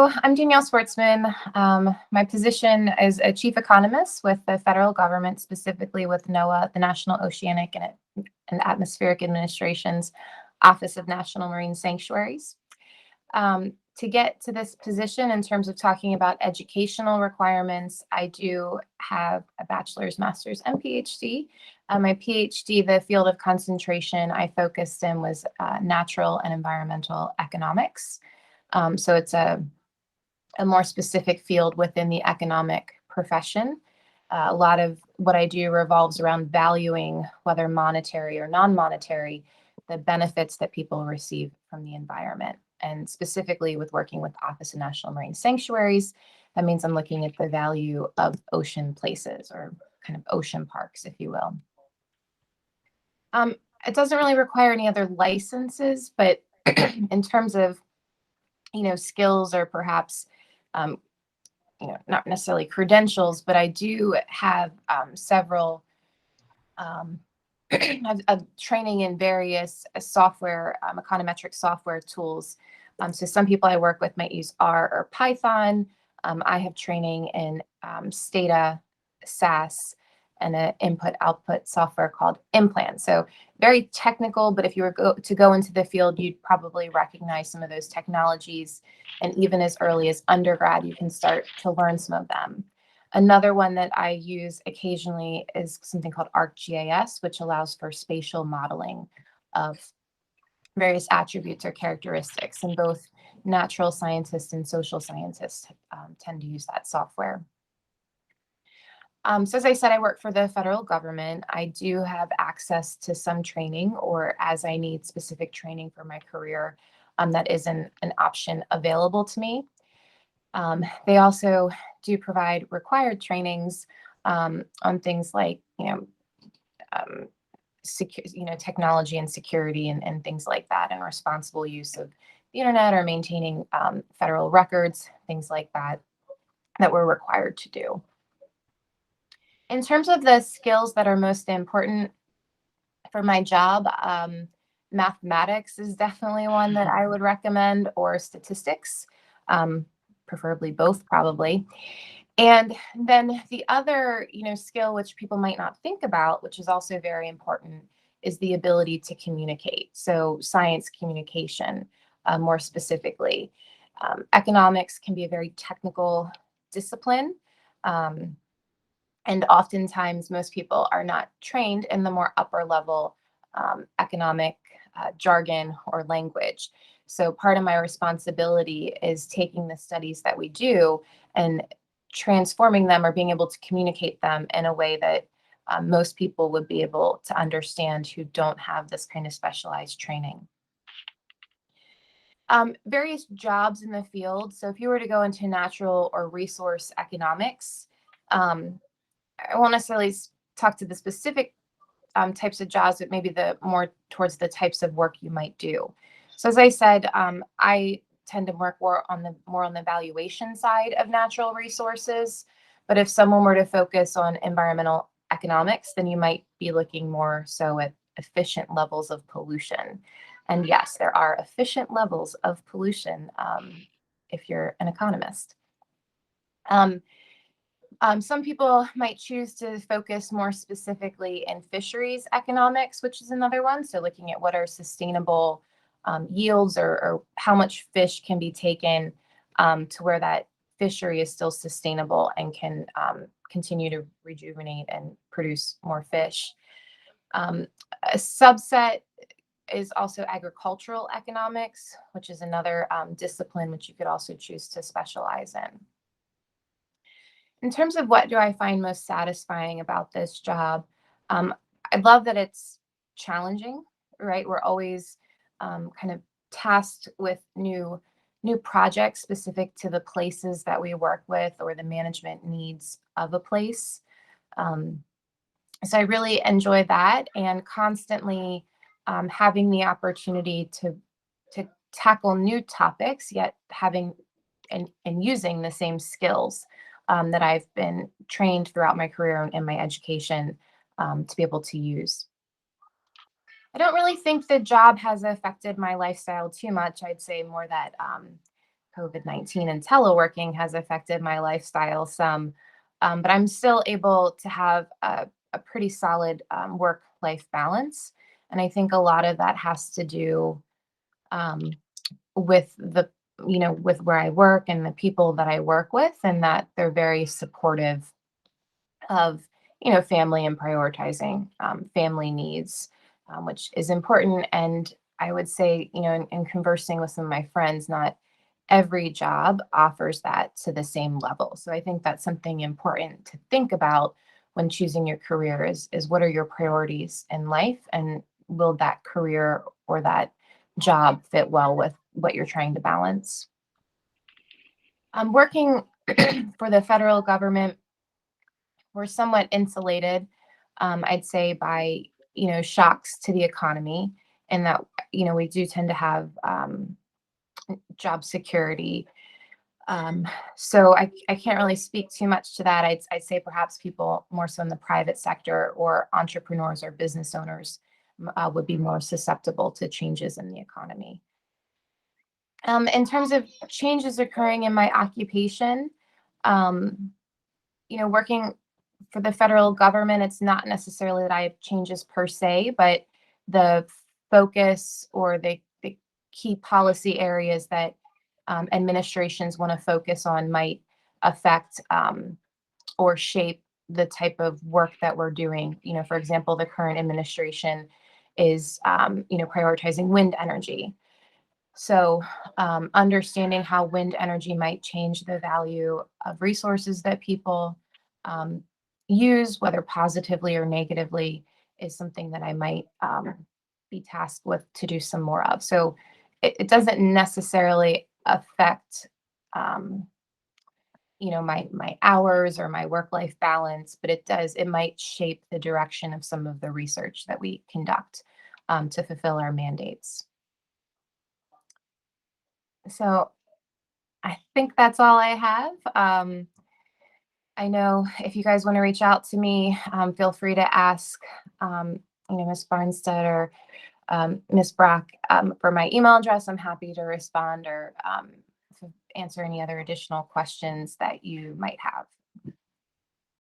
So I'm Danielle Schwarzmann. My position is a chief economist with the federal government, specifically with NOAA, the National Oceanic and Atmospheric Administration's Office of National Marine Sanctuaries. To get to this position in terms of talking about educational requirements, I do have a bachelor's, master's, and PhD. My PhD, the field of concentration I focused in was natural and environmental economics. So it's a more specific field within the economic profession. A lot of what I do revolves around valuing, whether monetary or non-monetary, the benefits that people receive from the environment. And specifically with working with Office of National Marine Sanctuaries, that means I'm looking at the value of ocean places, or kind of ocean parks, if you will. It doesn't really require any other licenses, but in terms of skills, or perhaps not necessarily credentials, but I do have several training in various software, econometric software tools. So some people I work with might use R or Python. I have training in Stata, SAS, and an input-output software called Implant. So very technical, but if you were to go into the field, you'd probably recognize some of those technologies. And even as early as undergrad, you can start to learn some of them. Another one that I use occasionally is something called ArcGIS, which allows for spatial modeling of various attributes or characteristics. And both natural scientists and social scientists tend to use that software. So as I said, I work for the federal government. I do have access to some training, or as I need specific training for my career, that isn't an option available to me. They also do provide required trainings on things like, technology and security and things like that, and responsible use of the internet, or maintaining federal records, things like that, that we're required to do. In terms of the skills that are most important for my job, mathematics is definitely one that I would recommend, or statistics, preferably both, probably. And then the other, skill which people might not think about, which is also very important, is the ability to communicate. So science communication, more specifically. Economics can be a very technical discipline. And oftentimes most people are not trained in the more upper level economic jargon or language. So part of my responsibility is taking the studies that we do and transforming them, or being able to communicate them in a way that most people would be able to understand who don't have this kind of specialized training. Various jobs in the field. So if you were to go into natural or resource economics, I won't necessarily talk to the specific types of jobs, but maybe the more towards the types of work you might do. So as I said, I tend to work more on the valuation side of natural resources. But if someone were to focus on environmental economics, then you might be looking more so at efficient levels of pollution. And yes, there are efficient levels of pollution if you're an economist. Some people might choose to focus more specifically in fisheries economics, which is another one. So looking at what are sustainable yields, or how much fish can be taken to where that fishery is still sustainable and can continue to rejuvenate and produce more fish. A subset is also agricultural economics, which is another discipline which you could also choose to specialize in. In terms of what do I find most satisfying about this job, I love that it's challenging, right? We're always kind of tasked with new projects specific to the places that we work with, or the management needs of a place. So I really enjoy that, and constantly having the opportunity to tackle new topics, yet having and using the same skills that I've been trained throughout my career and my education to be able to use. I don't really think the job has affected my lifestyle too much. I'd say more that COVID-19 and teleworking has affected my lifestyle some, but I'm still able to have a pretty solid work-life balance. And I think a lot of that has to do um, with with where I work and the people that I work with, and that they're very supportive of family and prioritizing family needs, which is important. And I would say, in conversing with some of my friends, not every job offers that to the same level. So I think that's something important to think about when choosing your career is what are your priorities in life, and will that career or that job fit well with what you're trying to balance. Working for the federal government, we're somewhat insulated, I'd say, by shocks to the economy, and that we do tend to have job security. Um, so I can't really speak too much to that. I'd say perhaps people more so in the private sector or entrepreneurs or business owners would be more susceptible to changes in the economy. In terms of changes occurring in my occupation, um, working for the federal government, it's not necessarily that I have changes per se, but the focus or the key policy areas that administrations want to focus on might affect or shape the type of work that we're doing. For example, the current administration is, prioritizing wind energy. So, understanding how wind energy might change the value of resources that people um, use, whether positively or negatively, is something that I might be tasked with to do some more of. So, it doesn't necessarily affect, um, my hours or my work life balance, but it might shape the direction of some of the research that we conduct to fulfill our mandates. So, I think that's all I have. I know if you guys want to reach out to me, feel free to ask, Ms. Barnstead or Ms. Brock for my email address. I'm happy to respond or to answer any other additional questions that you might have.